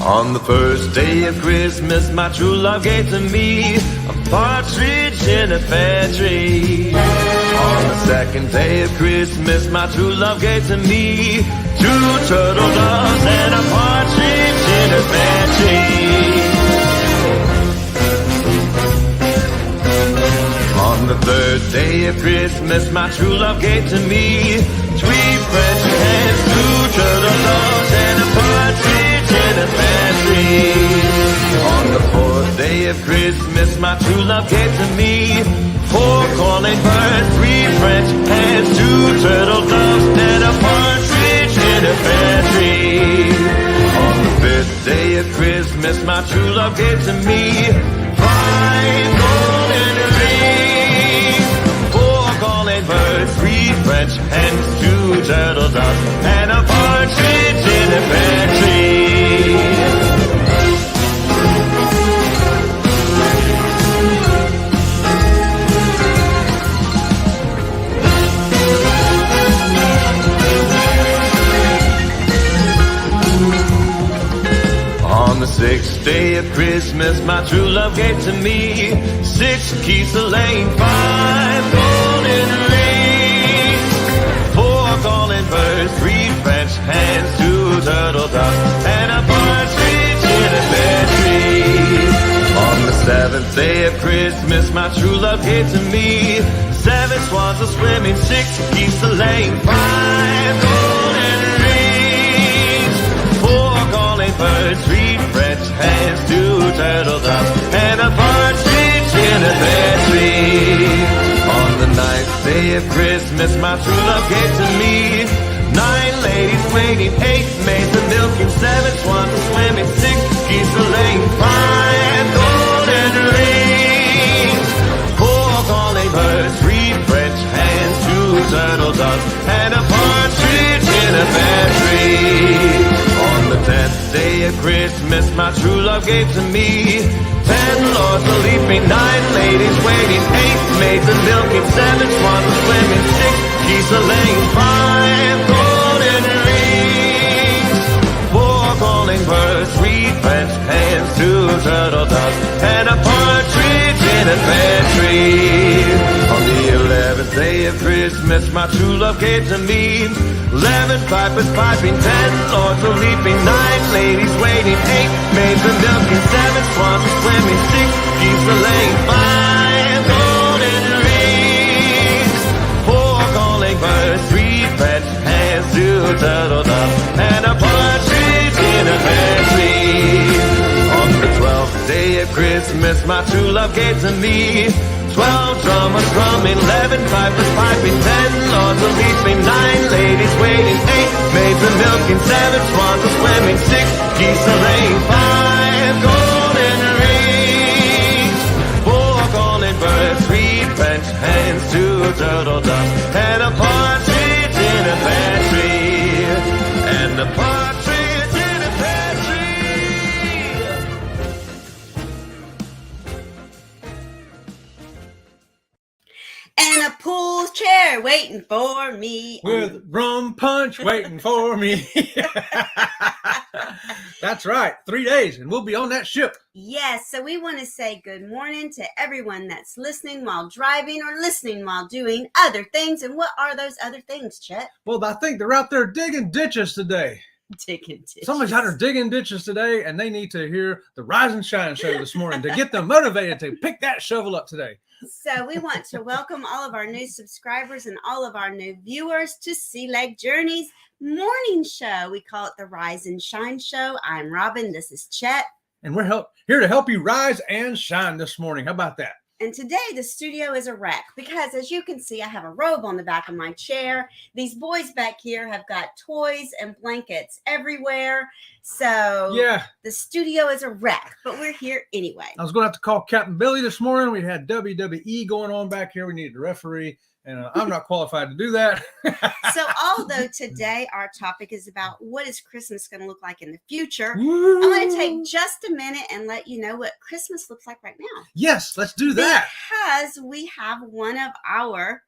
On the first day of Christmas, my true love gave to me a partridge in a pear tree. On the second day of Christmas, my true love gave to me 2 turtle doves and a partridge in a pear tree. On the third day of Christmas, my true love gave to me 3 French hens, 2 turtle doves and a partridge in a pear tree. On the fourth day of Christmas, my true love gave to me 4 calling birds, 3 French hens, 2 turtle doves and a partridge in a pear tree. On the fifth day of Christmas, my true love gave to me 5 golden rings, 4 calling birds, 3 French hens, 2 turtle doves and a partridge in a pear tree. On the 6th day of Christmas, my true love gave to me 6 geese a-laying, 5 golden rings, 4 calling birds, 3 French hens, 2 turtle doves and a partridge in a pear tree. On the 7th day of Christmas, my true love gave to me 7 swans a-swimming, 6 geese a-laying, 5 golden rings, 4 calling birds, 3 French hens, 2 turtle doves and a partridge in a pear tree. On the 9th day of Christmas, my true love gave to me 9 ladies waiting, 8 maids a milking, 7 swans a swimming, 6 geese a laying, 5 golden rings, 4 calling birds, 3 French hens, 2 turtle doves and a partridge in a pear tree. On the 10th day of Christmas, my true love gave to me 10 lords a leaping, 9 ladies waiting, 8 maids a milking, 7 swans a swimming, 6 geese a laying, 5 golden rings, 4 calling birds, 3 French hens, 2 turtle doves and a partridge in a pear tree. On the 11th day of Christmas, my true love gave to me 11 pipers piping, 10 lords a leaping, 9 ladies waiting, 8 maids a milking, 7 swans a swimming, 6 geese a laying, 5 golden rings, 4 calling birds, 3 French hens, 2 turtle doves and a partridge in a pear tree. On the 12th day of Christmas, my true love gave to me 12 drummers drumming, 11 pipers piping, 10 lords a leaping, 9 ladies waiting, 8 maids a milking, 7 swans a swimming, 6 geese a laying, 5 golden rings, 4 calling birds, 3 French hens, 2 turtle doves and a partridge in a pear tree, and a partridge in a pear tree. And a pool chair waiting for me. With rum punch waiting for me. That's right. 3 days and we'll be on that ship. Yes, so we want to say good morning to everyone that's listening while driving or listening while doing other things. And what are those other things, Chet? Well, I think they're out there digging ditches today. Digging ditches. Somebody's out there digging ditches today, and they need to hear the Rise and Shine show this morning to get them motivated to pick that shovel up today. So we want to welcome all of our new subscribers and all of our new viewers to Sea Leg Journey's morning show. We call it the Rise and Shine Show. I'm Robin. This is Chet. And we're here to help you rise and shine this morning. How about that? And today the studio is a wreck because, as you can see, I have a robe on the back of my chair. These boys back here have got toys and blankets everywhere. So yeah, the studio is a wreck, but we're here anyway. I was going to have to call Captain Billy this morning. We had WWE going on back here. We needed a referee, and I'm not qualified to do that. So although today our topic is about what is Christmas going to look like in the future, I'm going to take just a minute and let you know what Christmas looks like right now. Yes, let's do that. Because we have one of our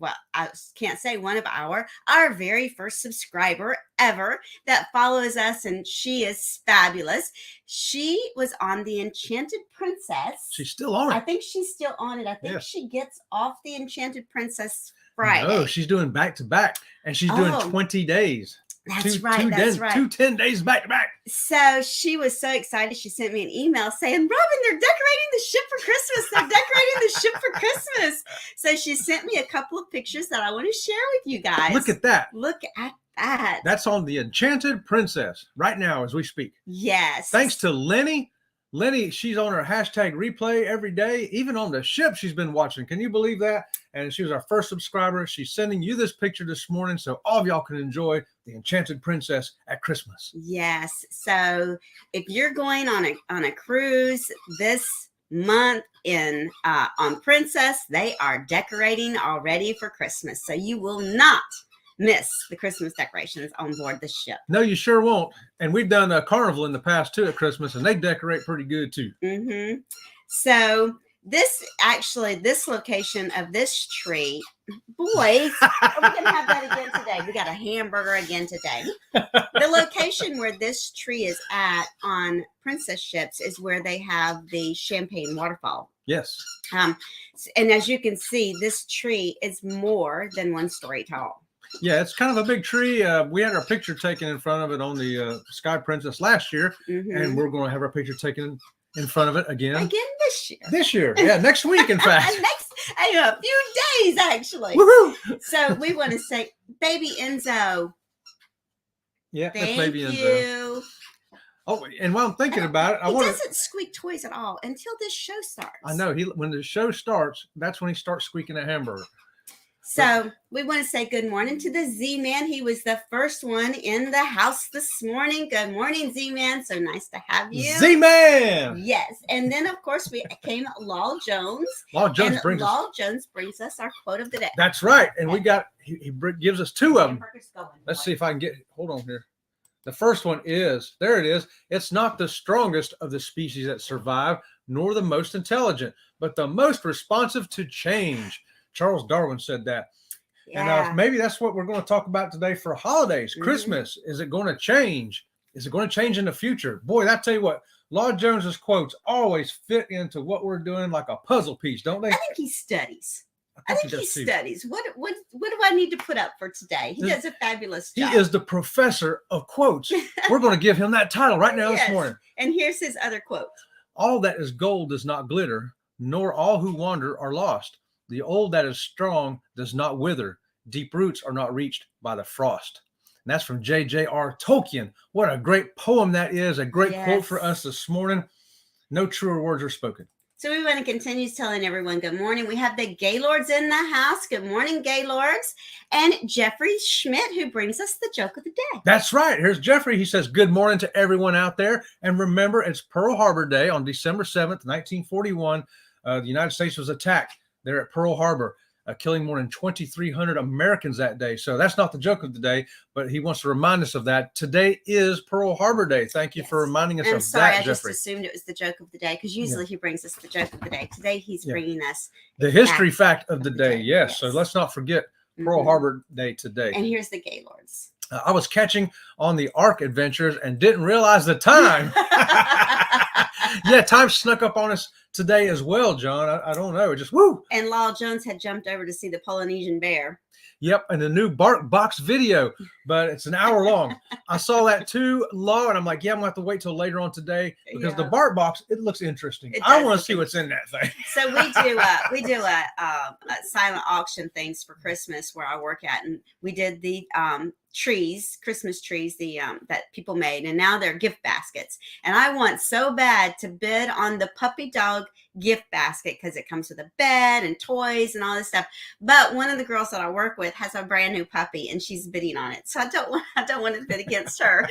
well, I can't say one of our very first subscriber ever that follows us, and she is fabulous. She was on the Enchanted Princess. She's still on I it. think she's still on it. I think Yes. she gets off the Enchanted Princess Friday. No, she's doing back to back, and she's doing Oh. 20 days. That's right. Two 10 days back to back. So she was so excited. She sent me an email saying, Robin, they're decorating the ship for Christmas. They're decorating the ship for Christmas. So she sent me a couple of pictures that I want to share with you guys. Look at that. Look at that. That's on the Enchanted Princess right now as we speak. Yes. Thanks to Lenny. Lenny, she's on her hashtag replay every day. Even on the ship, she's been watching. Can you believe that? And she was our first subscriber. She's sending you this picture this morning so all of y'all can enjoy the Enchanted Princess at Christmas. Yes. So if you're going on a cruise this month on Princess, they are decorating already for Christmas. So you will not miss the Christmas decorations on board the ship. No, you sure won't. And we've done a carnival in the past too at Christmas, and they decorate pretty good too. Mm-hmm. So this location of this tree, boys, we're gonna have that again today. We got a hamburger again today. The location where this tree is at on Princess ships is where they have the Champagne waterfall. Yes. And as you can see, this tree is more than 1 story tall. Yeah, it's kind of a big tree. We had our picture taken in front of it on the Sky Princess last year, and we're going to have our picture taken in front of it again this year. This year, yeah, next week, in fact. A few days actually. Woohoo! So we want to say, baby Enzo. Yeah, that's Thank baby Enzo. you. Oh, and while I'm thinking about it, He doesn't squeak toys at all until this show starts. I know when the show starts, that's when he starts squeaking a hamburger. So we want to say good morning to the Z-Man. He was the first one in the house this morning. Good morning, Z-Man. So nice to have you. Z-Man! Yes. And then, of course, we came Law Jones. Law Jones brings us our quote of the day. That's right. And we got, he gives us 2 of them. Going, Let's see if I can get, hold on here. The first one is, there it is. It's not the strongest of the species that survive, nor the most intelligent, but the most responsive to change. Charles Darwin said that. Yeah. And maybe that's what we're going to talk about today for holidays. Christmas. Is it going to change? Is it going to change in the future? Boy, I tell you what, Law Jones's quotes always fit into what we're doing like a puzzle piece, don't they? I think he studies. I think he studies. What do I need to put up for today? He does a fabulous job. He is the professor of quotes. We're going to give him that title right now this morning. And here's his other quote. All that is gold does not glitter, nor all who wander are lost. The old that is strong does not wither. Deep roots are not reached by the frost. And that's from J.J.R. Tolkien. What a great poem that is. A great quote for us this morning. No truer words are spoken. So we want to continue telling everyone good morning. We have the Gaylords in the house. Good morning, Gaylords. And Jeffrey Schmidt, who brings us the joke of the day. That's right. Here's Jeffrey. He says, good morning to everyone out there. And remember, it's Pearl Harbor Day on December 7th, 1941. The United States was attacked there at Pearl Harbor, killing more than 2,300 Americans that day. So that's not the joke of the day, but he wants to remind us of that. Today is Pearl Harbor Day. Thank you for reminding us of that, Jeffrey. I just assumed it was the joke of the day because usually he brings us the joke of the day. Today he's bringing us the history fact of the day. Yes. So let's not forget Pearl Harbor Day today. And here's the Gaylords. I was catching on the Ark Adventures and didn't realize the time. Yeah, time snuck up on us today as well, John. I don't know. Just woo. And Law Jones had jumped over to see the Polynesian bear. Yep, and the new Bark Box video, but it's an hour long. I saw that too, Law, and I'm like, yeah, I'm going to have to wait till later on today because the Bark Box, it looks interesting. I want to see what's in that thing. So we do a silent auction things for Christmas where I work at, and we did the trees, Christmas trees, that people made, and now they're gift baskets. And I want so bad to bid on the puppy dog gift basket because it comes with a bed and toys and all this stuff. But one of the girls that I work with has a brand new puppy and she's bidding on it. So I don't want to bid against her.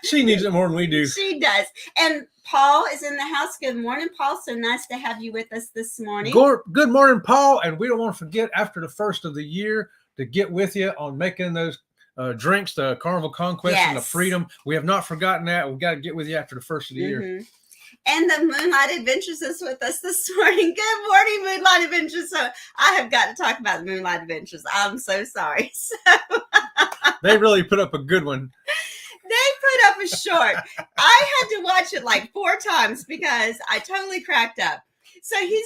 She needs it more than we do. She does. And Paul is in the house. Good morning, Paul. So nice to have you with us this morning. Good morning, Paul. And we don't want to forget after the first of the year to get with you on making those drinks, the Carnival Conquest and the Freedom. We have not forgotten that. We've got to get with you after the first of the year. And the Moonlight Adventures is with us this morning. Good morning, Moonlight Adventures. So I have got to talk about the Moonlight Adventures. I'm so sorry. So They really put up a good one. they put up a short. I had to watch it like 4 times because I totally cracked up. So he's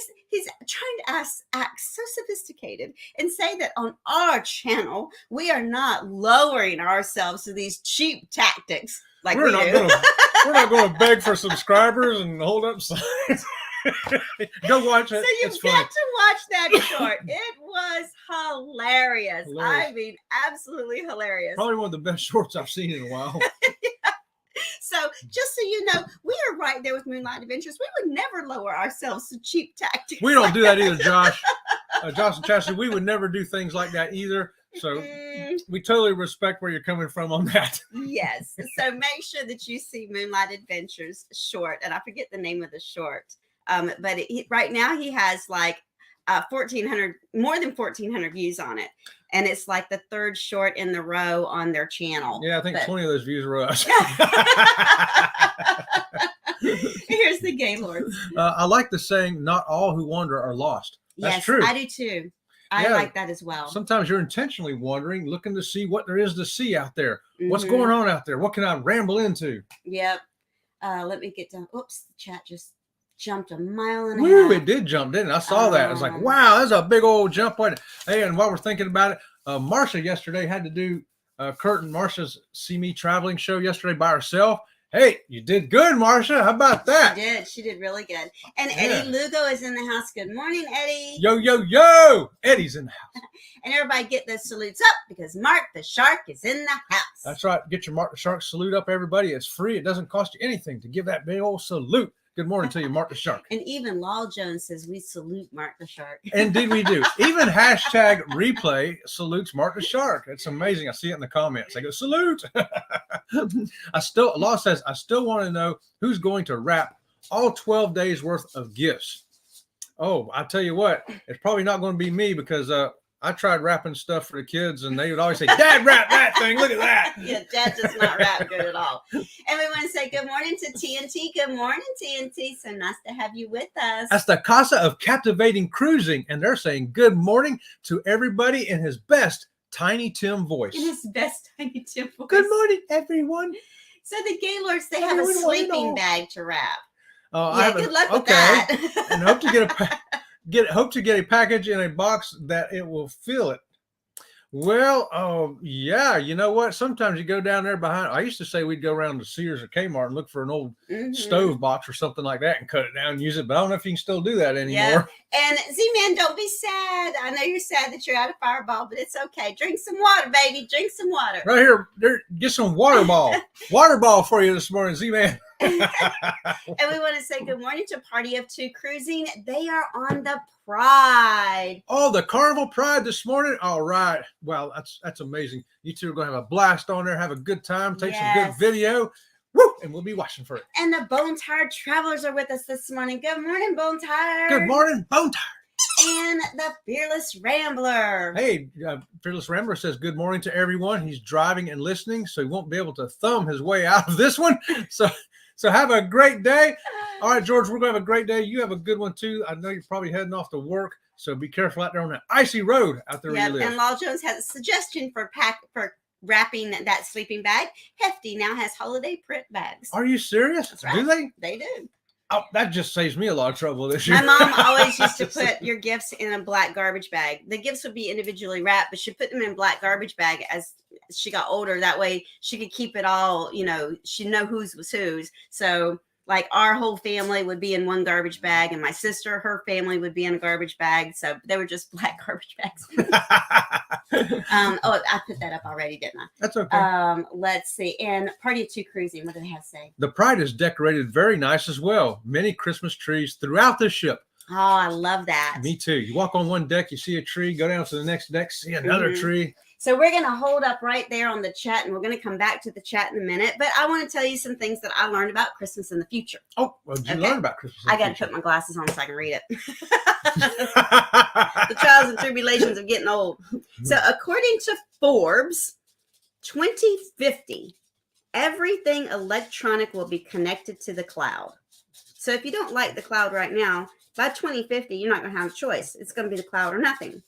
trying to act so sophisticated and say that on our channel we are not lowering ourselves to these cheap tactics like We're we not do. going to beg for subscribers and hold up signs. Go watch it. So you've It's got funny. to watch that short. It was hilarious. Hilarious. I mean, absolutely hilarious. Probably one of the best shorts I've seen in a while. So just so you know, we are right there with Moonlight Adventures. We would never lower ourselves to cheap tactics. We don't do that either, Josh. Josh and Chastity, we would never do things like that either. So Mm, we totally respect where you're coming from on that. yes. So make sure that you see Moonlight Adventures short, and I forget the name of the short. But right now he has like 1,400, more than 1,400 views on it, and it's like the 3rd short in the row on their channel. Yeah, I think But- 20 of those views were us. Here's the Gaylords. I like the saying, not all who wander are lost. That's Yes, true. I do too. I Yeah. like that as well. Sometimes you're intentionally wandering, looking to see what there is to see out there. What's Mhm. going on out there? What can I ramble into? Yep. Let me get down. Oops, the chat just jumped a mile and a Woo, half. it did jump, didn't it? I saw that. I was like, Um, wow, that's a big old jump. Hey, and while we're thinking about it, Marsha yesterday had to do Kurt and Marsha's See Me Traveling show yesterday by herself. Hey, you did good, Marsha. How about that? She did really good. And Yeah. Eddie Lugo is in the house. Good morning, Eddie. Yo, yo, yo. Eddie's in the house. And everybody get those salutes up because Mark the Shark is in the house. That's right. Get your Mark the Shark salute up, everybody. It's free. It doesn't cost you anything to give that big old salute. Good morning to you, Mark the Shark. And even Law Jones says we salute Mark the Shark. Indeed, we do. Even hashtag replay salutes Mark the Shark. It's amazing. I see it in the comments. They go, salute. Law says, I still want to know who's going to wrap all 12 days worth of gifts. Oh, I tell you what, it's probably not going to be me because I tried wrapping stuff for the kids and they would always say, Dad, wrap that thing. Look at that. Yeah, Dad does not rap good at all. And we want to say good morning to TNT. Good morning, TNT. So nice to have you with us. That's the Casa of Captivating Cruising. And they're saying good morning to everybody in his best Tiny Tim voice. In his best Tiny Tim voice. Good morning, everyone. So the Gaylords, they have a Everyone wanna sleeping know. bag to wrap. Yeah, Good luck with that. And hope to get a package in a box that it will fill it. Well, yeah, you know what? Sometimes you go down there behind. I used to say we'd go around to Sears or Kmart and look for an old Mhm. stove box or something like that and cut it down and use it. But I don't know if you can still do that anymore. And Z-Man, don't be sad. I know you're sad that you're out of Fireball, but it's okay. Drink some water, baby. Drink some water. Right here, get some water ball for you this morning, Z-Man. And we want to say good morning to Party of Two Cruising. They are on the Pride. Oh, the Carnival Pride this morning. All right. Well, that's amazing. You two are going to have a blast on there, have a good time, take some Yes. good video. Woo! And we'll be watching for it. And the Bone Tired Travelers are with us this morning. Good morning, Bone Tired. Good morning, Bone Tire. And the Fearless Rambler. Hey, Fearless Rambler says good morning to everyone. He's driving and listening, so he won't be able to thumb his way out of this one. So have a great day. All right, George, we're going to have a great day. You have a good one, too. I know you're probably heading off to work, so be careful out there on that icy road out there where Yep, you live. and Law Jones has a suggestion for wrapping that sleeping bag. Hefty now has holiday print bags. Are you serious? That's right. Do they? They do. Oh, that just saves me a lot of trouble this year. My mom always used to put your gifts in a black garbage bag. The gifts would be individually wrapped, but she put them in a black garbage bag as she got older. That way she could keep it all, she'd know whose was whose. So like our whole family would be in one garbage bag and my sister, her family would be in a garbage bag. So they were just black garbage bags. I put that up already, didn't That's okay. I? Let's see. And Party of Two Cruising, what do they have to say? The Pride is decorated very nice as well. Many Christmas trees throughout the ship. Oh, I love that. Me too. You walk on one deck, you see a tree, go down to the next deck, see another Mhm. tree. So we're going to hold up right there on the chat, and we're going to come back to the chat in a minute. But I want to tell you some things that I learned about Christmas in the future. Oh, what did you Okay. learn about Christmas? I got to put my glasses on so I can read it. The trials and tribulations of getting old. So according to Forbes, 2050, everything electronic will be connected to the cloud. So if you don't like the cloud right now, by 2050, you're not going to have a choice. It's going to be the cloud or nothing.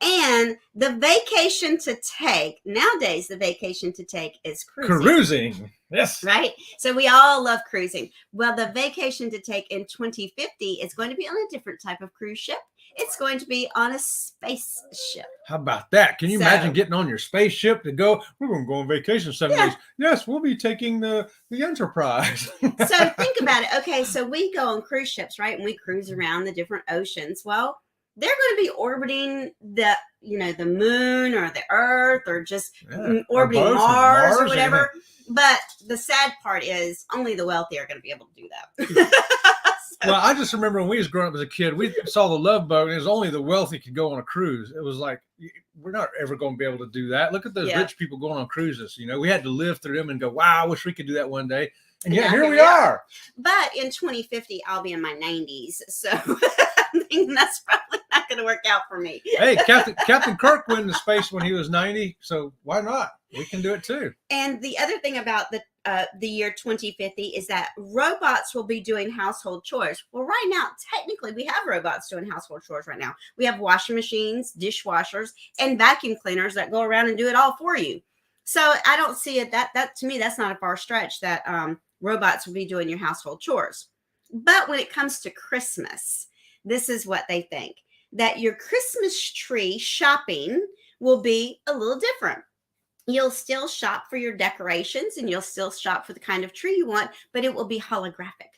And the vacation to take, nowadays, the vacation to take is cruising. Cruising. Yes. Right? So we all love cruising. Well, the vacation to take in 2050 is going to be on a different type of cruise ship. It's going to be on a spaceship. How about that? Can you So- imagine getting on your spaceship to go? We're going to go on vacation 7 Yeah. days. Yes, we'll be taking the Enterprise. So think about it. Okay, so we go on cruise ships, right? And we cruise around the different oceans. Well, they're going to be orbiting the moon or the earth or just Yeah, orbiting or both, Mars or and- whatever. But the sad part is only the wealthy are going to be able to do that. Well, I just remember when we was growing up as a kid, we saw the Love Boat, and it was only the wealthy could go on a cruise. It was like, we're not ever going to be able to do that. Look at those Yeah. rich people going on cruises. We had to live through them and go, wow, I wish we could do that one day. And Yeah, yeah, here here we we are. are. But in 2050, I'll be in my 90s. So I think that's probably not going to work out for me. Hey, Captain Kirk went into space when he was 90, so why not? We can do it too. And the other thing about the year 2050 is that robots will be doing household chores. Well, right now, technically, we have robots doing household chores right now. We have washing machines, dishwashers, and vacuum cleaners that go around and do it all for you. So I don't see it that to me, that's not a far stretch that robots will be doing your household chores. But when it comes to Christmas, this is what they think, that your Christmas tree shopping will be a little different. You'll still shop for your decorations and you'll still shop for the kind of tree you want, but it will be holographic.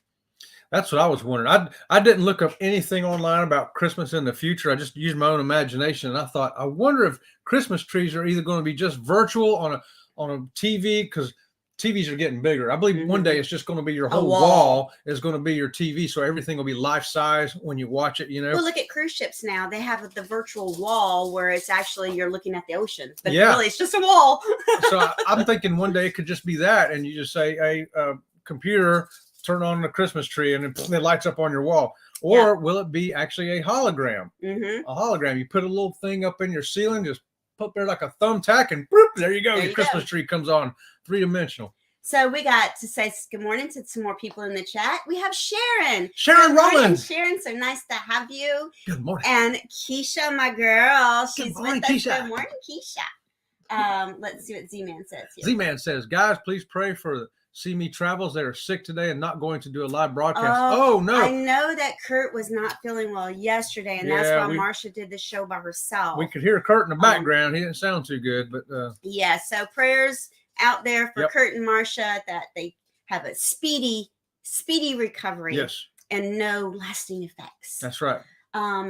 That's what I was wondering. I didn't look up anything online about Christmas in the future. I just used my own imagination, and I thought, I wonder if Christmas trees are either going to be just virtual on a TV, because TVs are getting bigger. I believe one day it's just going to be your whole wall is going to be your TV, so everything will be life size when you watch it. Well, look at cruise ships now. They have the virtual wall where it's actually you're looking at the ocean, but Yeah. really it's just a wall. So I'm thinking one day it could just be that, and you just say, "Hey, computer, turn on the Christmas tree," and it lights up on your wall. Or will it be actually a hologram? Mm-hmm. A hologram. You put a little thing up in your ceiling, just put there like a thumbtack, and boop, there you go. There Your you Christmas go. tree comes on, 3-dimensional. So we got to say good morning to some more people in the chat. We have Sharon. Sharon Good morning, Rollins. Sharon, so nice to have you. Good morning. And Keisha, my girl, she's morning, with us. Keisha. Good morning, Keisha. Let's see what Z-Man says here. Z-Man says, guys, please pray for See Me Travels. They are sick today and not going to do a live broadcast. Oh, no. I know that Kurt was not feeling well yesterday, and that's Yeah, why Marsha did the show by herself. We could hear Kurt in the background. He didn't sound too good, but Yeah, so prayers out there for Yep. Kurt and Marsha that they have a speedy recovery yes, and no lasting effects. that's right.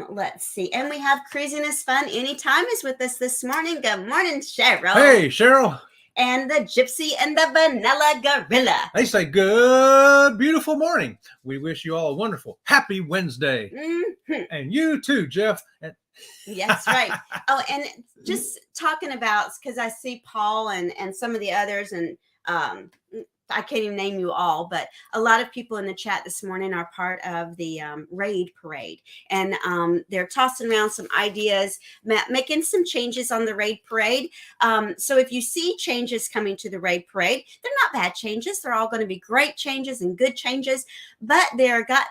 Let's see. And we have Cruising is Fun Anytime is with us this morning. Good morning, Cheryl. Hey, Cheryl. And the Gypsy and the Vanilla Gorilla. They say, good, beautiful morning. We wish you all a wonderful, happy Wednesday. Mhm. And you too, Jeff. And Yes, right. Oh, and just talking about, because I see Paul and some of the others, and I can't even name you all, but a lot of people in the chat this morning are part of the raid parade, and they're tossing around some ideas, making some changes on the raid parade. So if you see changes coming to the raid parade, they're not bad changes. They're all going to be great changes and good changes, but they're got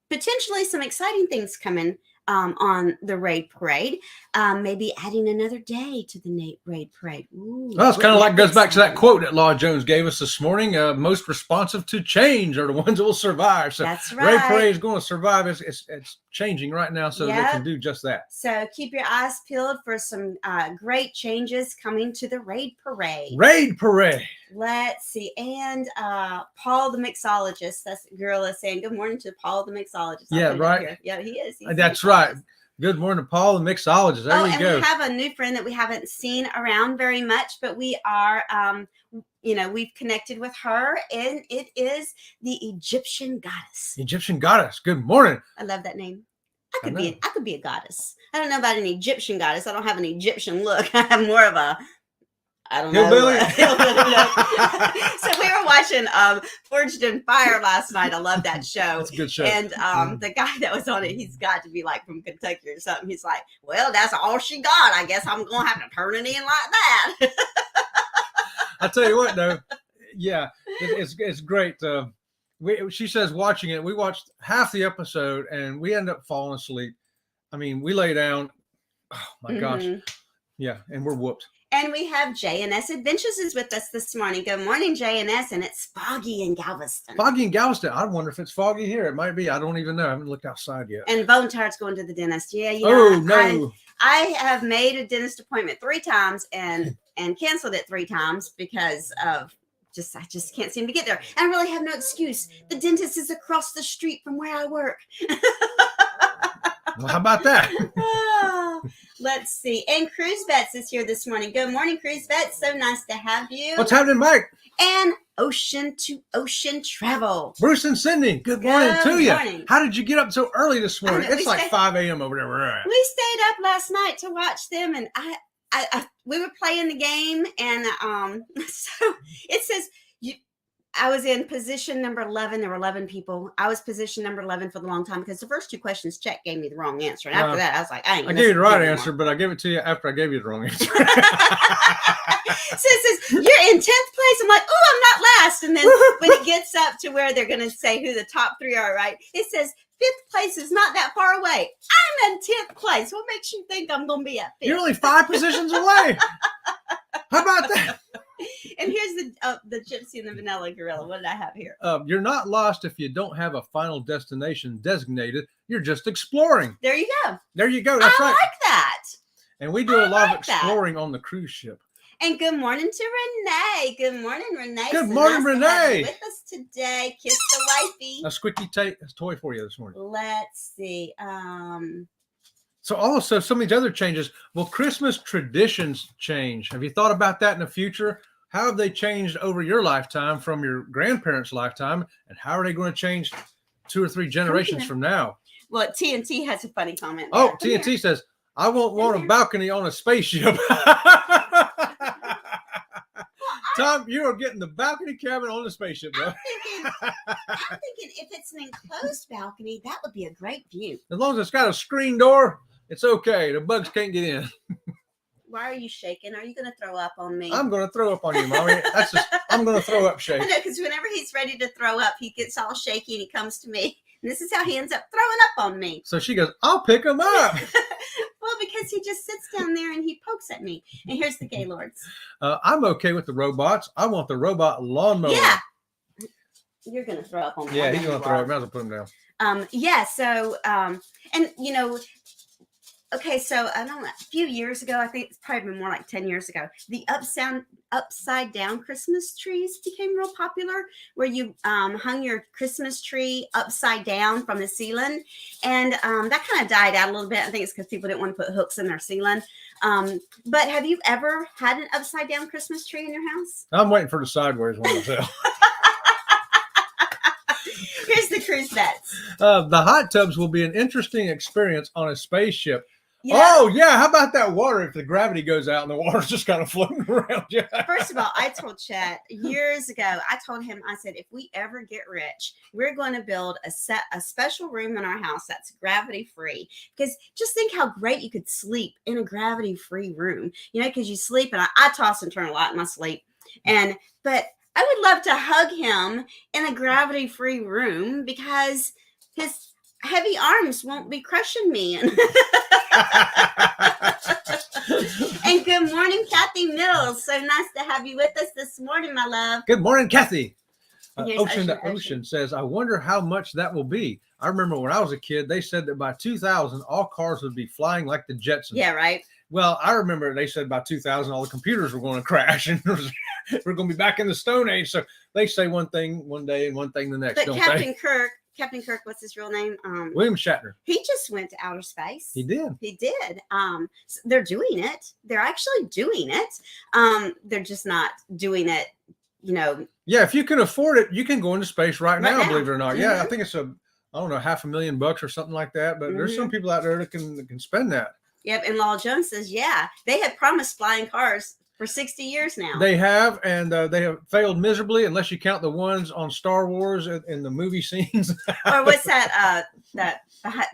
potentially some exciting things coming on the raid parade. Maybe adding another day to the raid parade. Ooh, well, it's kind wouldn't of like goes be back to that exciting? quote that Law Jones gave us this morning. Most responsive to change are the ones that will survive. So That's Raid right. Parade is going to survive. It's changing right now, so they Yep. can do just that. So keep your eyes peeled for some great changes coming to the raid parade. Raid Parade. Let's see. And Paul the mixologist, that's Gorilla saying good morning to Paul the mixologist. I'll Yeah, put it up right. here. Yeah, he is. He's the That's right. mixologist. Good morning, Paul, the mixologist. There Oh, we and go. we have a new friend that we haven't seen around very much, but we are, we've connected with her, and it is the Egyptian goddess. Egyptian goddess. Good morning. I love that name. I I could be a goddess. I don't know about an Egyptian goddess. I don't have an Egyptian look. I have more of a, I don't know. Hillbilly? Hillbilly look. So we were watching Forged in Fire last night. I love that show. That's a good show. And the guy that was on it, he's got to be like from Kentucky or something. He's like, well, that's all she got. I guess I'm going to have to turn it in like that. I tell you what, though, yeah, it's great. She says watching it, we watched half the episode and we ended up falling asleep. I mean, we lay down. Oh my gosh. Yeah. And we're whooped. And we have JNS Adventures is with us this morning. Good morning, JNS. And it's foggy in Galveston. Foggy in Galveston. I wonder if it's foggy here. It might be. I don't even know. I haven't looked outside yet. And Bone Tired's going to the dentist. Yeah, you know. Oh, no. I have made a dentist appointment 3 times and canceled it 3 times because of I just can't seem to get there. And I really have no excuse. The dentist is across the street from where I work. Well, how about that? Let's see. And Cruise Vets is here this morning. Good morning, Cruise Vets. So nice to have you. What's happening, Mike? And Ocean to Ocean Travel. Bruce and Cindy, good morning to you. Morning. How did you get up so early this morning? It's like 5 a.m. over there. We stayed up last night to watch them, and we were playing the game, and so it says I was in position number 11. There were 11 people. I was position number 11 for the long time because the first 2 questions check gave me the wrong answer. And after that, I was like, I gave you the right answer, but I gave it to you after I gave you the wrong answer. So it says, you're in 10th place. I'm like, oh, I'm not last. And then when it gets up to where they're going to say who the top 3 are, right? It says 5th place is not that far away. I'm in 10th place. What makes you think I'm going to be at 5th? You're only 5 positions away. How about that? And here's the Gypsy and the Vanilla Gorilla. What did I have here? You're not lost if you don't have a final destination designated. You're just exploring. There you go. There you go. That's I right. like that. And we do a lot of exploring on the cruise ship. And good morning to Renee. Good morning, Renee. Good morning, Renee. With us today. Kiss the wifey. A squeaky toy for you this morning. Let's see. So also some of these other changes. Will Christmas traditions change? Have you thought about that in the future? How have they changed over your lifetime from your grandparents' lifetime? And how are they going to change 2 or 3 generations from now? Well, TNT has a funny comment. Oh, TNT says, I won't want a balcony on a spaceship. Tom, you are getting the balcony cabin on the spaceship, bro. I'm thinking if it's an enclosed balcony, that would be a great view. As long as it's got a screen door, it's okay. The bugs can't get in. Why are you shaking? Are you going to throw up on me? I'm going to throw up on you, Mommy. I'm going to throw up shake. I know, because whenever he's ready to throw up, he gets all shaky and he comes to me. And this is how he ends up throwing up on me. So she goes, I'll pick him up. Well, because he just sits down there and he pokes at me. And here's the Gaylords. I'm okay with the robots. I want the robot lawnmower. Yeah. You're going to throw up on me. Yeah, he's going to throw up. Might as well put him down. Yeah, so, and, you know, okay, so I don't know, a few years ago, I think it's probably been more like 10 years ago, the upside down Christmas trees became real popular, where you hung your Christmas tree upside down from the ceiling. And that kind of died out a little bit. I think it's because people didn't want to put hooks in their ceiling. But have you ever had an upside down Christmas tree in your house? I'm waiting for the sideways one myself. Here's the Cruise Vets. The hot tubs will be an interesting experience on a spaceship. Yeah. Oh, yeah. How about that water if the gravity goes out and the water's just kind of floating around you? First of all, I told Chet years ago, I told him, I said, if we ever get rich, we're going to build a special room in our house that's gravity free. Because just think how great you could sleep in a gravity free room, you know, because you sleep and I toss and turn a lot in my sleep. But I would love to hug him in a gravity free room because his heavy arms won't be crushing me. And good morning, Kathy Mills. So nice to have you with us this morning, my love. Good morning, Kathy. Ocean to Ocean says, I wonder how much that will be. I remember when I was a kid, they said that by 2000, all cars would be flying like the Jetsons. Yeah, right. Well, I remember they said by 2000, all the computers were going to crash and we're going to be back in the Stone Age. So they say one thing one day and one thing the next. But don't Captain Kirk, what's his real name? William Shatner. He just went to outer space. He did. So they're doing it. They're actually doing it. They're just not doing it, you know. Yeah, if you can afford it, you can go into space right now, believe it or not. Mm-hmm. Yeah, I think it's $500,000 or something like that. But there's some people out there that can spend that. Yep. And Lowell Jones says, yeah, they had promised flying cars for 60 years now. They have, and they have failed miserably, unless you count the ones on Star Wars in the movie scenes. Or what's that? That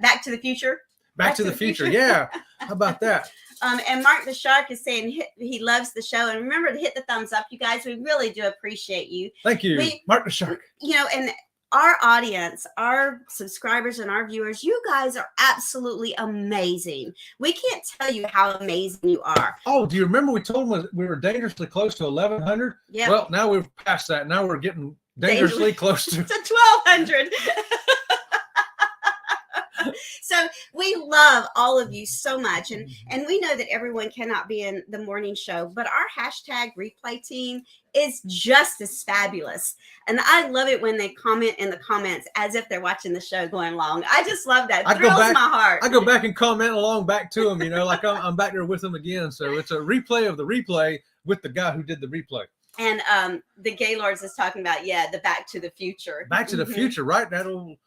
Back to the Future. Back to the Future. Yeah. How about that? And Mark the Shark is saying he loves the show. And remember to hit the thumbs up, you guys. We really do appreciate you. Thank you, Mark the Shark. You know, and our audience, our subscribers and our viewers, you guys are absolutely amazing. We can't tell you how amazing you are. Oh, do you remember we told them we were dangerously close to 1,100? Yeah. Well, now we've passed that. Now we're getting dangerously close to. To 1,200. So we love all of you so much, and we know that everyone cannot be in the morning show, but our hashtag replay team is just as fabulous, and I love it when they comment in the comments as if they're watching the show going along. I just love that. It thrills my heart. I go back and comment along back to them, like I'm back there with them again. So it's a replay of the replay with the guy who did the replay. And the Gaylords is talking about the Back to the Future. Back to the Future, right? That old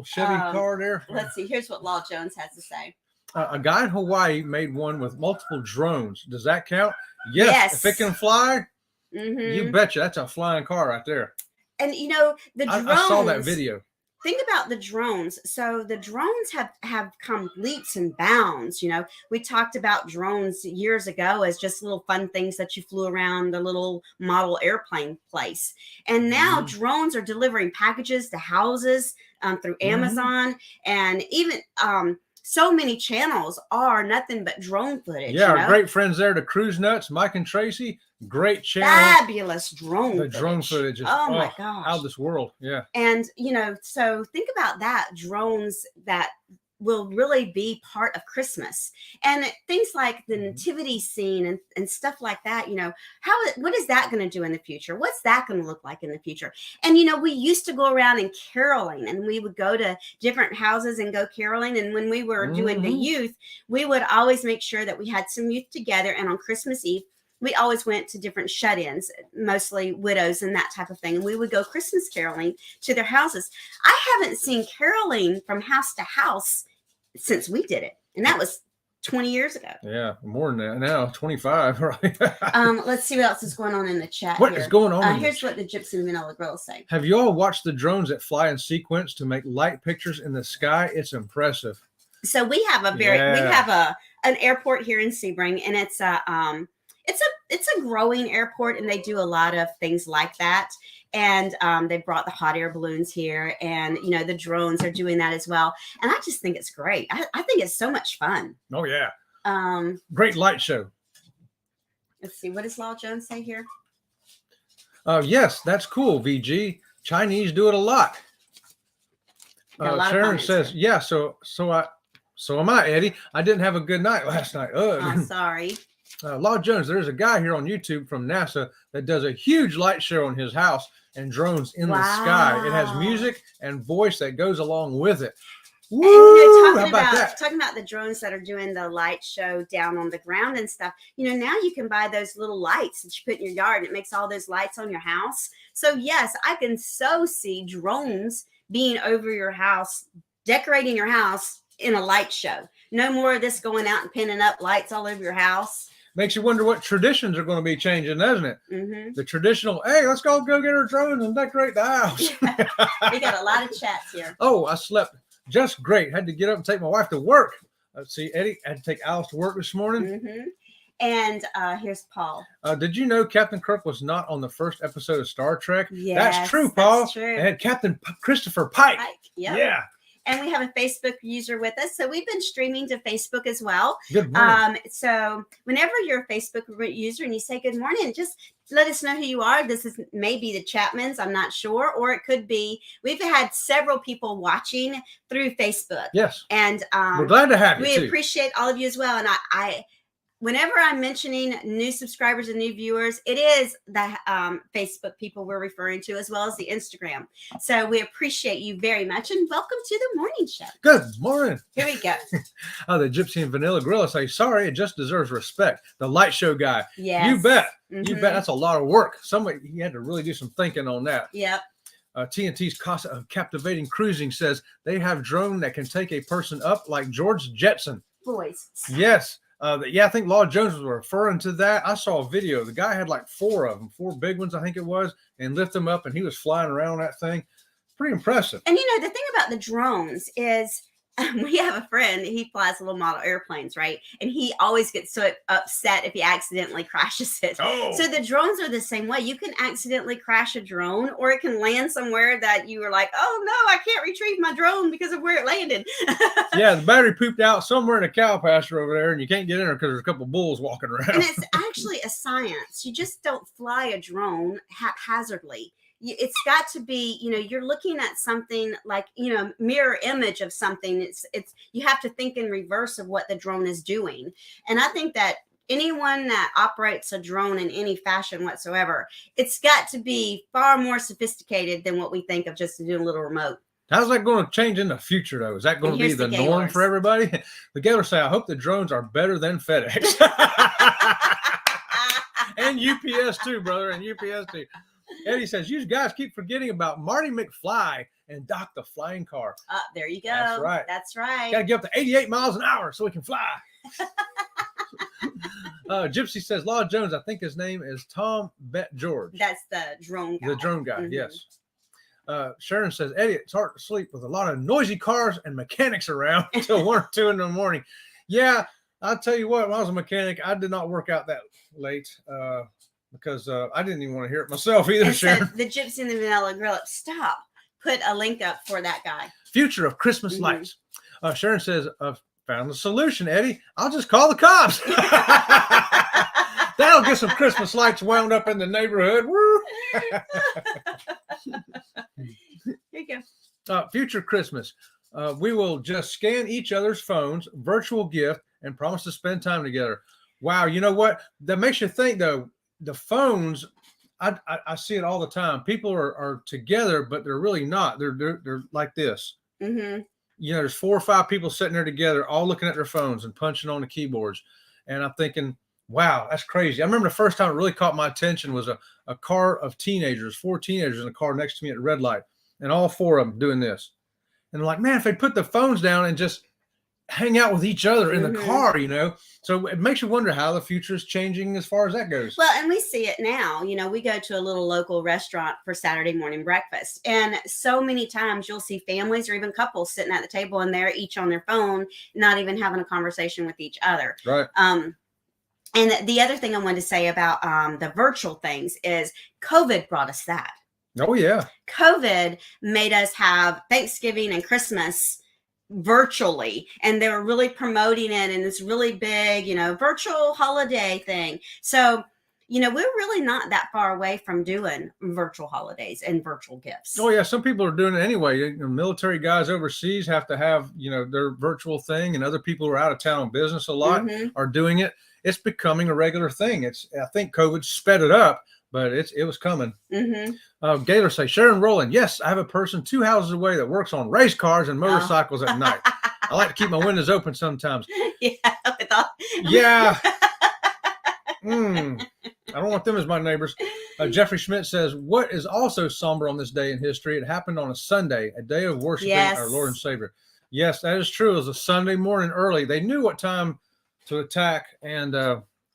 Chevy car there. Let's see. Here's what Law Jones has to say. A guy in Hawaii made one with multiple drones. Does that count? Yes. If it can fly, you betcha. That's a flying car right there. And the drones. I saw that video. Think about the drones. So the drones have come leaps and bounds. We talked about drones years ago as just little fun things that you flew around the little model airplane place. And now drones are delivering packages to houses through Amazon, and even so many channels are nothing but drone footage. Yeah, our great friends there, the Cruise Nuts, Mike and Tracy, great channel. Fabulous drone footage. Drone footage is my gosh, out of this world. Yeah. And so think about that, drones that will really be part of Christmas, and things like the nativity scene and stuff like that. What is that going to do in the future? What's that going to look like in the future? And we used to go around and caroling, and we would go to different houses and go caroling. And when we were doing the youth, we would always make sure that we had some youth together, and on Christmas Eve we always went to different shut-ins, mostly widows and that type of thing. And we would go Christmas caroling to their houses. I haven't seen caroling from house to house since we did it. And that was 20 years ago. Yeah, more than that now, 25, right? Let's see what else is going on in the chat. What is going on? Here's what the Gypsy Vanilla Girls say. Have you all watched the drones that fly in sequence to make light pictures in the sky? It's impressive. So we have an airport here in Sebring, and it's a growing airport, and they do a lot of things like that. And they brought the hot air balloons here, and the drones are doing that as well. And I just think it's great. I think it's so much fun. Oh yeah. Great light show. Let's see, what does Law Jones say here? Yes, that's cool. VG Chinese do it a lot. Sharon says, here. Yeah. So am I, Eddie. I didn't have a good night last night. I'm sorry. Law Jones, there's a guy here on YouTube from NASA that does a huge light show on his house and drones in the sky. It has music and voice that goes along with it. Woo! How about that? Talking about the drones that are doing the light show down on the ground and stuff. Now you can buy those little lights that you put in your yard, and it makes all those lights on your house. So yes, I can so see drones being over your house, decorating your house in a light show. No more of this going out and pinning up lights all over your house. Makes you wonder what traditions are going to be changing, doesn't it? The traditional, hey, let's go get our drones and decorate the house. We got a lot of chats here. Oh, I slept just great. Had to get up and take my wife to work. Let's see, Eddie, I had to take Alice to work this morning. And here's Paul. Did you know Captain Kirk was not on the first episode of Star Trek? Yes, that's true, Paul. That's true. They had Captain Christopher Pike. Yep. Yeah. And we have a Facebook user with us. So we've been streaming to Facebook as well. Good morning. So whenever you're a Facebook user and you say good morning, just let us know who you are. This is maybe the Chapmans, I'm not sure. Or it could be, we've had several people watching through Facebook. Yes. And we're glad to have you. We appreciate all of you as well. And I whenever I'm mentioning new subscribers and new viewers, it is the Facebook people we're referring to, as well as the Instagram. So we appreciate you very much, and welcome to the morning show. Good morning. Here we go. The Gypsy and Vanilla Gorilla say, sorry, it just deserves respect. The light show guy. Yes. You bet. You bet. That's a lot of work. He had to really do some thinking on that. Yep. TNT's Captivating Cruising says they have drone that can take a person up like George Jetson. Boys. Yes. I think Law Jones was referring to that. I saw a video. The guy had like 4 of them, 4 big ones, I think it was, and lift them up, and he was flying around that thing. Pretty impressive. And the thing about the drones is we have a friend, he flies little model airplanes, right? And he always gets so upset if he accidentally crashes it. Oh. So the drones are the same way. You can accidentally crash a drone, or it can land somewhere that you were like, oh no, I can't retrieve my drone because of where it landed. Yeah, the battery pooped out somewhere in a cow pasture over there, and you can't get in there because there's a couple bulls walking around. And it's actually a science. You just don't fly a drone haphazardly. It's got to be, you're looking at something like, mirror image of something. It's you have to think in reverse of what the drone is doing. And I think that anyone that operates a drone in any fashion whatsoever, it's got to be far more sophisticated than what we think of just doing a little remote. How's that going to change in the future, though? Is that going to be the norm for everybody? The Gaylors say, I hope the drones are better than FedEx. And UPS too, brother, and UPS too. Eddie says, you guys keep forgetting about Marty McFly and Doc the Flying Car. There you go. That's right. That's right. Got to get up to 88 miles an hour so we can fly. Gypsy says, Law Jones, I think his name is Tom Bet George. That's the drone guy. The drone guy, yes. Sharon says, Eddie, it's hard to sleep with a lot of noisy cars and mechanics around until 1 or 2 in the morning. Yeah, I'll tell you what, when I was a mechanic, I did not work out that late because I didn't even want to hear it myself either, Sharon. The Gypsy and the Vanilla Grill, stop. Put a link up for that guy. Future of Christmas lights. Sharon says, I've found the solution, Eddie. I'll just call the cops. That'll get some Christmas lights wound up in the neighborhood. Woo! Here you go. Future Christmas. We will just scan each other's phones, virtual gift, and promise to spend time together. Wow, you know what? That makes you think, though. The phones, I see it all the time. People are together, but they're really not. They're like this. Mm-hmm. There's 4 or 5 people sitting there together, all looking at their phones and punching on the keyboards. And I'm thinking, wow, that's crazy. I remember the first time it really caught my attention was a car of teenagers, 4 teenagers in a car next to me at the red light, and all 4 of them doing this. And I'm like, man, if they put the phones down and just hang out with each other in the car, so it makes you wonder how the future is changing as far as that goes. Well, and we see it now. We go to a little local restaurant for Saturday morning breakfast, and so many times you'll see families or even couples sitting at the table, and they're each on their phone, not even having a conversation with each other. Right. And the other thing I wanted to say about the virtual things is COVID brought us that. Oh yeah. COVID made us have Thanksgiving and Christmas virtually, and they were really promoting it in this really big, virtual holiday thing. So, we're really not that far away from doing virtual holidays and virtual gifts. Oh yeah, some people are doing it anyway. Military guys overseas have to have, their virtual thing, and other people who are out of town on business a lot are doing it. It's becoming a regular thing. I think COVID sped it up, but it was coming. Gaylor say, Sharon Rowland, yes, I have a person 2 houses away that works on race cars and motorcycles at night. I like to keep my windows open sometimes. Yeah. I don't want them as my neighbors. Jeffrey Schmidt says, what is also somber on this day in history? It happened on a Sunday, a day of worshiping our Lord and Savior. Yes, that is true. It was a Sunday morning early. They knew what time to attack, and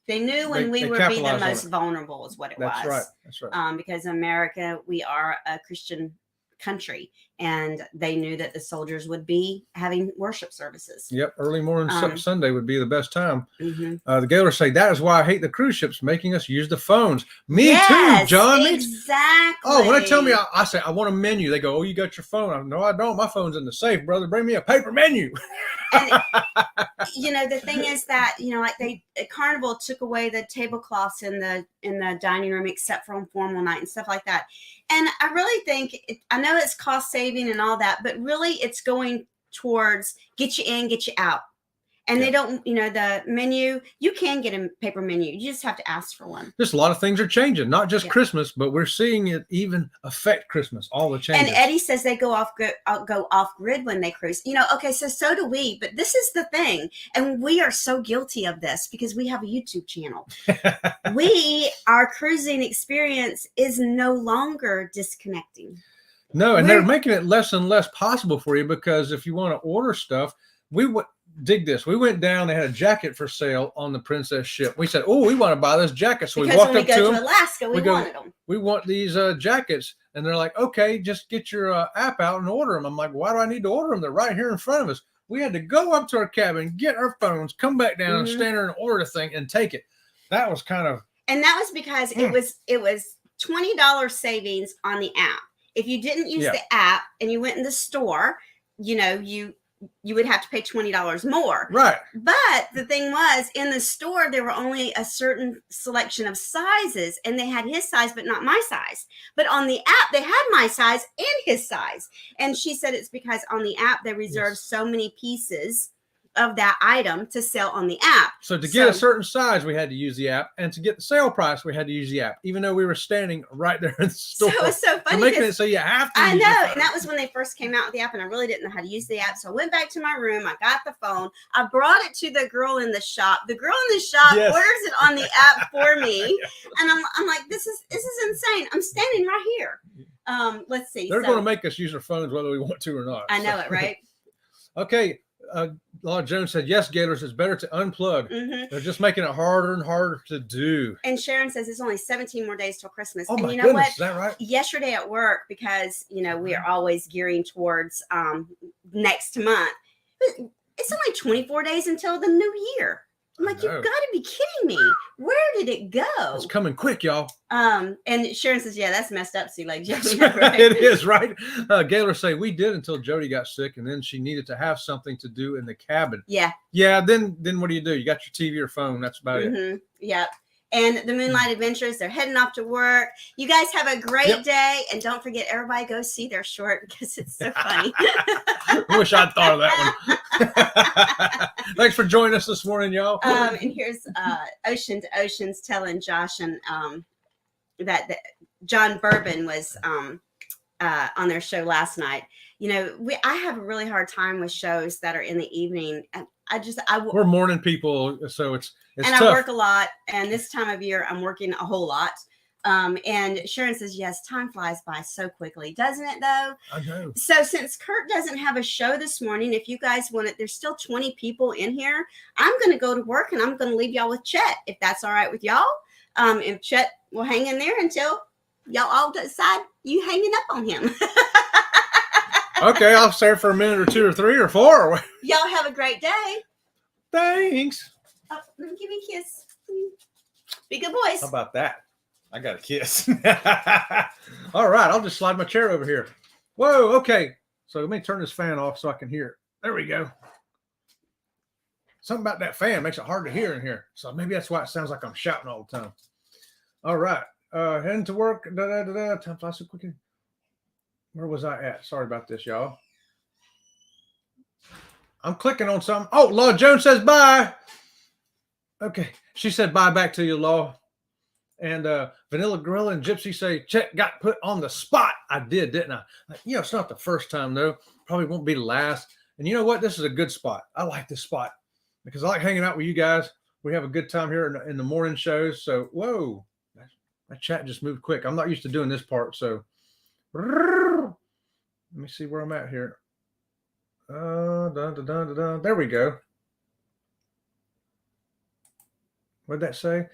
they knew when we would be the most vulnerable is what it was. That's right. Because America, we are a Christian country, and they knew that the soldiers would be having worship services. Yep, early morning Sunday would be the best time. The Gaylors say, that is why I hate the cruise ships making us use the phones. Me too, John. Exactly. Oh, when they tell me, I say, I want a menu. They go, oh, you got your phone. No, I don't. My phone's in the safe, brother. Bring me a paper menu. And, the thing is that, like Carnival took away the tablecloths in the dining room except for on formal night and stuff like that. And I really think, I know it's cost saving and all that, but really it's going towards get you in, get you out. And they don't, the menu, you can get a paper menu. You just have to ask for one. Just a lot of things are changing, not just Christmas, but we're seeing it even affect Christmas, all the changes. And Eddie says they go off grid when they cruise. Okay, so do we. But this is the thing. And we are so guilty of this because we have a YouTube channel. Our cruising experience is no longer disconnecting. No, and they're making it less and less possible for you because if you want to order stuff, dig this. We went down. They had a jacket for sale on the Princess ship. We said, "Oh, we want to buy this jacket." So because we walked when up we to go them. To Alaska, we wanted them. We want these jackets, and they're like, "Okay, just get your app out and order them." I'm like, "Why do I need to order them? They're right here in front of us." We had to go up to our cabin, get our phones, come back down, stand there and order the thing and take it. That was kind of. And that was because it was $20 savings on the app. If you didn't use the app and you went in the store, you know, you would have to pay $20 more. Right. But the thing was, in the store, there were only a certain selection of sizes, and they had his size, but not my size. But on the app, they had my size and his size. And she said it's because on the app, they reserve so many pieces of that item to sell on the app. So to get a certain size, we had to use the app, and to get the sale price, we had to use the app, even though we were standing right there in the store. So it was so funny. Making it so you have to. I know, and that was when they first came out with the app, and I really didn't know how to use the app. So I went back to my room. I got the phone. I brought it to the girl in the shop. The girl in the shop orders it on the app for me, and I'm like, this is insane. I'm standing right here. Let's see. They're going to make us use our phones whether we want to or not. I know it, right? Okay. Law Jones said, yes, Gaylors, it's better to unplug. They're just making it harder and harder to do. And Sharon says it's only 17 more days till Christmas. Oh, and my you know goodness, what? is that right? Yesterday at work, because, you know, we are always gearing towards next month. It's only 24 days until the new year. I'm like, you've got to be kidding me. Where did it go? It's coming quick, y'all. And Sharon says, yeah, that's messed up, Sue. Like, Jody, right? It is, right? Gaylor say, we did until Jody got sick, and then she needed to have something to do in the cabin. Yeah. Yeah, then what do? You got your TV or phone. That's about it. Yep. And the Moonlight Adventures, they're heading off to work. You guys have a great day. And don't forget, everybody go see their short because it's so funny. I wish I'd thought of that one. Thanks for joining us this morning, y'all. And here's Ocean to Oceans telling Josh and that John Bourbon was on their show last night. You know, I have a really hard time with shows that are in the evening. And we're morning people, so it's and tough. I work a lot, and this time of year I'm working a whole lot. And Sharon says, yes, time flies by so quickly, doesn't it though? I know. So since Kurt doesn't have a show this morning, if you guys want it, there's still 20 people in here. I'm going to go to work, and I'm going to leave y'all with Chet, if that's all right with y'all. And Chet will hang in there until y'all all decide you hanging up on him. Okay, I'll stay for a minute or two or three or four. Y'all have a great day. Thanks. Oh, give me a kiss. Be good boys. How about that? I got a kiss. All right, I'll just slide my chair over here. Whoa, okay. So let me turn this fan off so I can hear it. There we go. Something about that fan makes it hard to hear in here. So maybe that's why it sounds like I'm shouting all the time. All right. Heading to work. Time flies so quickly. Where was I at? Sorry about this, y'all. I'm clicking on something. Oh, Law Jones says bye. Okay. She said bye back to you, Law. And Vanilla Gorilla and Gypsy say, Chet got put on the spot. I did, didn't I? You know, it's not the first time, though. Probably won't be the last. And you know what? This is a good spot. I like this spot because I like hanging out with you guys. We have a good time here in the morning shows. So, whoa. That chat just moved quick. I'm not used to doing this part. So, let me see where I'm at here. There we go. What'd that say?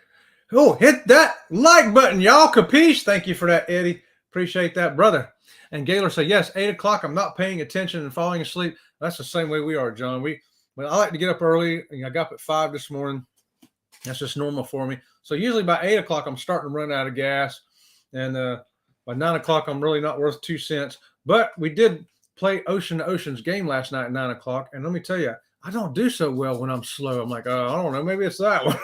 Oh, hit that like button, y'all. Capiche? Thank you for that, Eddie. Appreciate that, brother. And Gaylor said, yes, 8 o'clock. I'm not paying attention and falling asleep. That's the same way we are, John. Well, I like to get up early. I got up at 5 this morning. That's just normal for me. So usually by 8 o'clock, I'm starting to run out of gas. And by 9 o'clock, I'm really not worth 2 cents. But we did play Ocean to Ocean's game last night at 9 o'clock. And let me tell you, I don't do so well when I'm slow. I'm like, I don't know, maybe it's that one.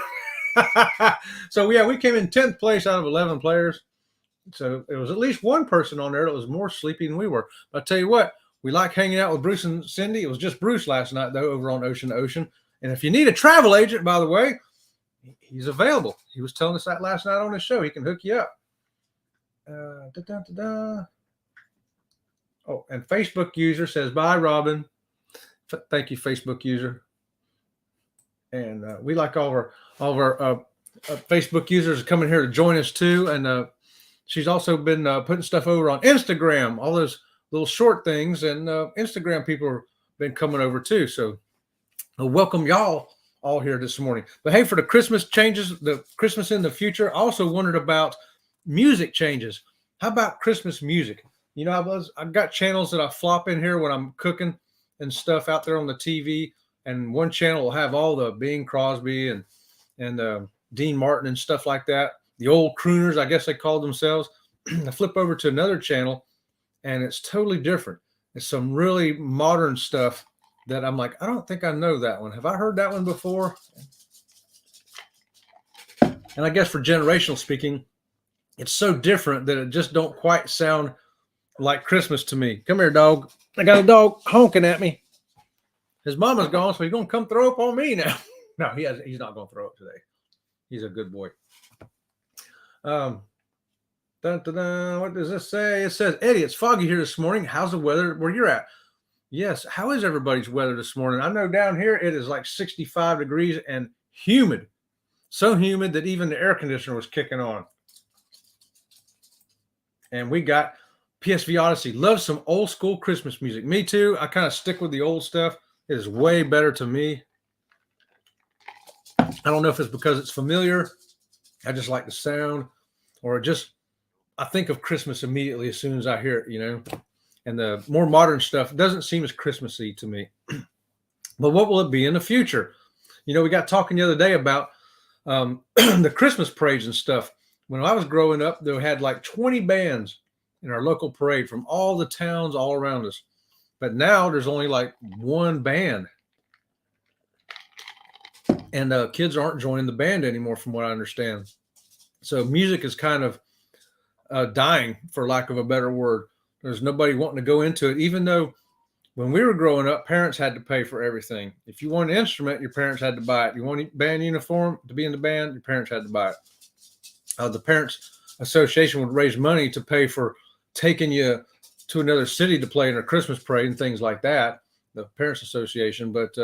So, yeah, we came in 10th place out of 11 players. So it was at least one person on there that was more sleepy than we were. But I tell you what, we like hanging out with Bruce and Cindy. It was just Bruce last night, though, over on Ocean to Ocean. And if you need a travel agent, by the way, he's available. He was telling us that last night on his show. He can hook you up. Oh, and Facebook user says, bye, Robin. Thank you, Facebook user. And we like all of our Facebook users coming here to join us, too. And she's also been putting stuff over on Instagram, all those little short things. And Instagram people have been coming over, too. So welcome y'all all here this morning. But, hey, for the Christmas changes, the Christmas in the future, I also wondered about music changes. How about Christmas music? You know, I've got channels that I flop in here when I'm cooking, and stuff out there on the TV, and one channel will have all the Bing Crosby and Dean Martin and stuff like that. The old crooners, I guess they called themselves. I flip over to another channel, and it's totally different. It's some really modern stuff that I'm like, I don't think I know that one. Have I heard that one before? And I guess for generational speaking, it's so different that it just don't quite sound like Christmas to me. Come here, dog. I got a dog honking at me. His mama's gone, so he's going to come throw up on me now. No, he's not going to throw up today. He's a good boy. What does this say? It says, Eddie, it's foggy here this morning. How's the weather where you're at? Yes. How is everybody's weather this morning? I know down here it is like 65 degrees and humid. So humid that even the air conditioner was kicking on. And we got PSV Odyssey. Love some old school Christmas music. Me too. I kind of stick with the old stuff. It is way better to me. I don't know if it's because it's familiar. I just like the sound, or just I think of Christmas immediately as soon as I hear it, you know. And the more modern stuff doesn't seem as Christmassy to me. But what will it be in the future? You know, we got talking the other day about the Christmas parades and stuff. When I was growing up, they had like 20 bands in our local parade from all the towns all around us. But now there's only like one band. And kids aren't joining the band anymore, from what I understand. So music is kind of dying, for lack of a better word. There's nobody wanting to go into it, even though when we were growing up, parents had to pay for everything. If you want an instrument, your parents had to buy it. You want a band uniform to be in the band, your parents had to buy it. The Parents Association would raise money to pay for taking you to another city to play in a Christmas parade and things like that, the Parents Association. But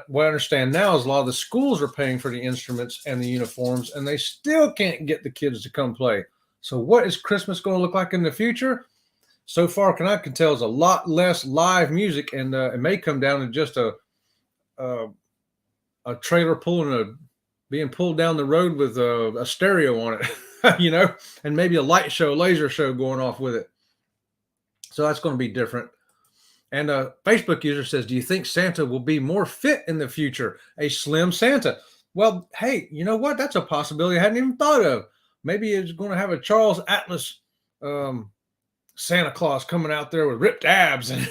what I understand now is a lot of the schools are paying for the instruments and the uniforms, and they still can't get the kids to come play. So what is Christmas going to look like in the future? So far, I can tell is a lot less live music, and it may come down to just a trailer being pulled down the road with a stereo on it, you know, and maybe a light show, laser show going off with it. So that's going to be different. And a Facebook user says, do you think Santa will be more fit in the future? A slim Santa. Well, hey, you know what? That's a possibility I hadn't even thought of. Maybe it's going to have a Charles Atlas Santa Claus coming out there with ripped abs. And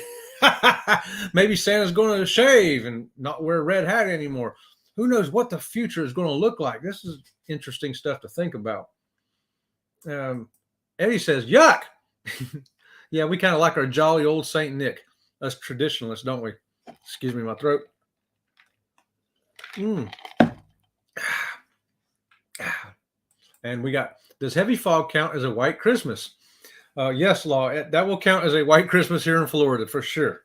maybe Santa's going to shave and not wear a red hat anymore. Who knows what the future is going to look like? This is interesting stuff to think about. Eddie says, yuck. Yeah, we kind of like our jolly old Saint Nick. Us traditionalists, don't we? Excuse me, my throat. And we got, does heavy fog count as a white Christmas? Yes, Law. That will count as a white Christmas here in Florida for sure.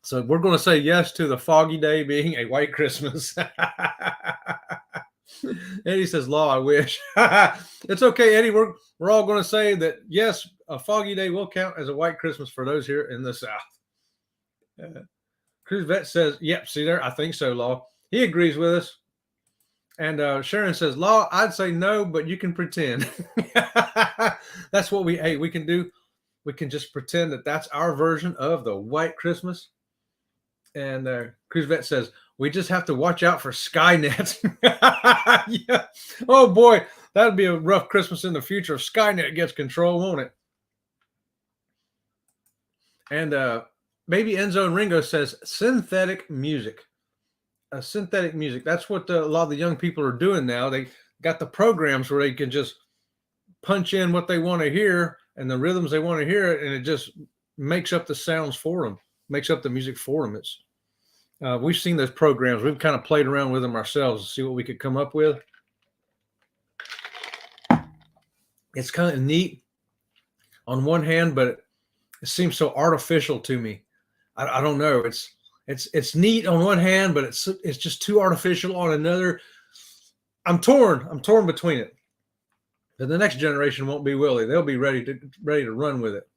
So we're going to say yes to the foggy day being a white Christmas. Eddie says, Law, I wish. It's okay, Eddie. We're all going to say that, yes, a foggy day will count as a white Christmas for those here in the South. Cruz Vet says, yep, see there? I think so, Law. He agrees with us. And Sharon says, Law, I'd say no, but you can pretend. That's what we can do. We can just pretend that that's our version of the white Christmas. And Cruz Vet says, we just have to watch out for Skynet. Yeah. Oh, boy, that would be a rough Christmas in the future if Skynet gets control, won't it? And maybe Enzo and Ringo says synthetic music. Synthetic music. That's what a lot of the young people are doing now. They got the programs where they can just punch in what they want to hear and the rhythms they want to hear, and it just makes up the sounds for them, makes up the music for them. It's we've seen those programs. We've kind of played around with them ourselves to see what we could come up with. It's kind of neat on one hand, but it seems so artificial to me. I don't know. It's neat on one hand, but it's just too artificial on another. I'm torn between it. But the next generation won't be willy. They'll be ready to run with it.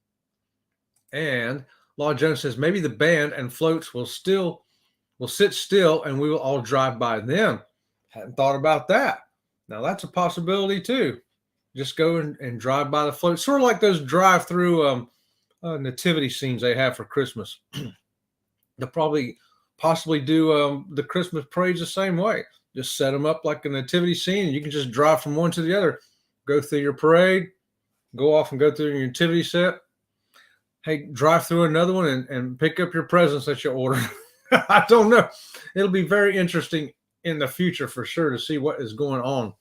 And Law Jones says maybe the band and floats will sit still and we will all drive by them. Hadn't thought about that. Now that's a possibility too. Just go and drive by the float, sort of like those drive-through nativity scenes they have for Christmas. They'll probably possibly do the Christmas parades the same way. Just set them up like a nativity scene, and you can just drive from one to the other, go through your parade, go off and go through your nativity set. Hey, drive through another one and pick up your presents that you ordered. I don't know. It'll be very interesting in the future for sure to see what is going on.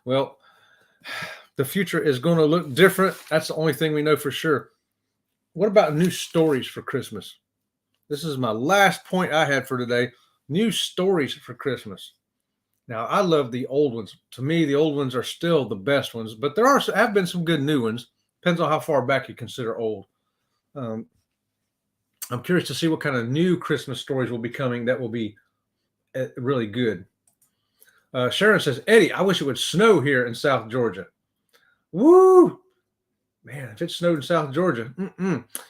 Well, the future is going to look different. That's the only thing we know for sure. What about new stories for Christmas? This is my last point I had for today. New stories for Christmas. Now, I love the old ones. To me, the old ones are still the best ones, but there have been some good new ones. Depends on how far back you consider old. I'm curious to see what kind of new Christmas stories will be coming that will be really good. Sharon says, Eddie, I wish it would snow here in South Georgia. Woo! Man, if it snowed in South Georgia.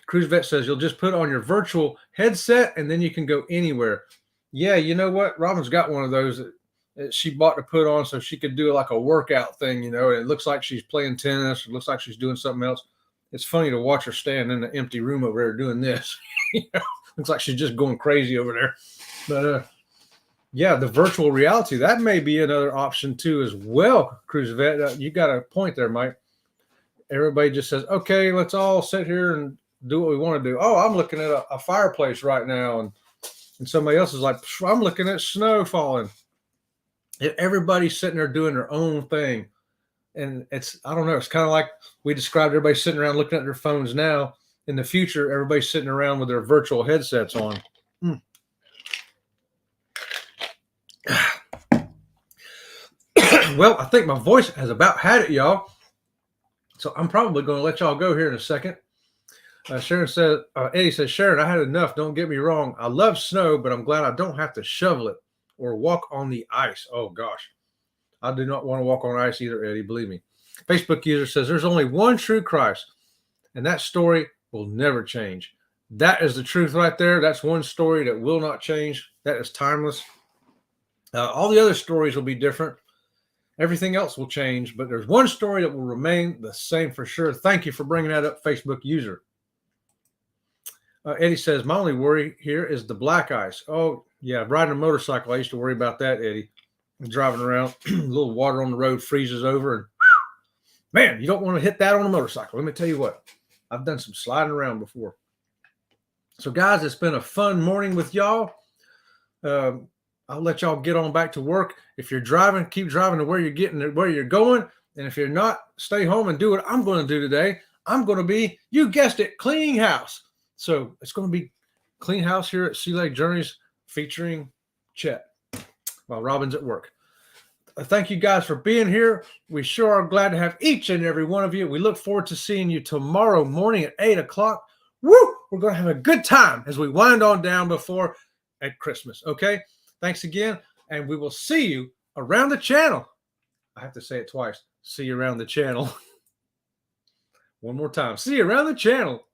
Cruise Vet says, you'll just put on your virtual headset and then you can go anywhere. Yeah, you know what? Robin's got one of those that she bought to put on so she could do like a workout thing, and it looks like she's playing tennis. It looks like she's doing something else. It's funny to watch her stand in the empty room over there doing this. Looks like she's just going crazy over there. But yeah, the virtual reality, that may be another option too as well, Cruise Vet. You got a point there, Mike. Everybody just says, okay, let's all sit here and do what we want to do. Oh, I'm looking at a fireplace right now. And somebody else is like, I'm looking at snow falling. Everybody's sitting there doing their own thing. And I don't know, it's kind of like we described everybody sitting around looking at their phones now. In the future, everybody's sitting around with their virtual headsets on. Well, I think my voice has about had it, y'all. So I'm probably going to let y'all go here in a second. Sharon said, Eddie says, Sharon, I had enough. Don't get me wrong. I love snow, but I'm glad I don't have to shovel it or walk on the ice. Oh, gosh. I do not want to walk on ice either, Eddie. Believe me. Facebook user says, there's only one true Christ, and that story will never change. That is the truth right there. That's one story that will not change. That is timeless. All the other stories will be different. Everything else will change, but there's one story that will remain the same for sure. Thank you for bringing that up, Facebook user. Eddie says, my only worry here is the black ice. Oh, yeah, riding a motorcycle, I used to worry about that, Eddie. Driving around, a little water on the road freezes over, and man, you don't want to hit that on a motorcycle. Let me tell you what, I've done some sliding around before. So, guys, it's been a fun morning with y'all. I'll let y'all get on back to work. If you're driving, keep driving to where you're going. And if you're not, stay home and do what I'm going to do today. I'm going to be, you guessed it, cleaning house. So it's going to be clean house here at Sea Lake Journeys featuring Chet while Robin's at work. Thank you guys for being here. We sure are glad to have each and every one of you. We look forward to seeing you tomorrow morning at 8 o'clock. Woo! We're going to have a good time as we wind on down before at Christmas. Okay? Thanks again, and we will see you around the channel. I have to say it twice. See you around the channel. One more time. See you around the channel.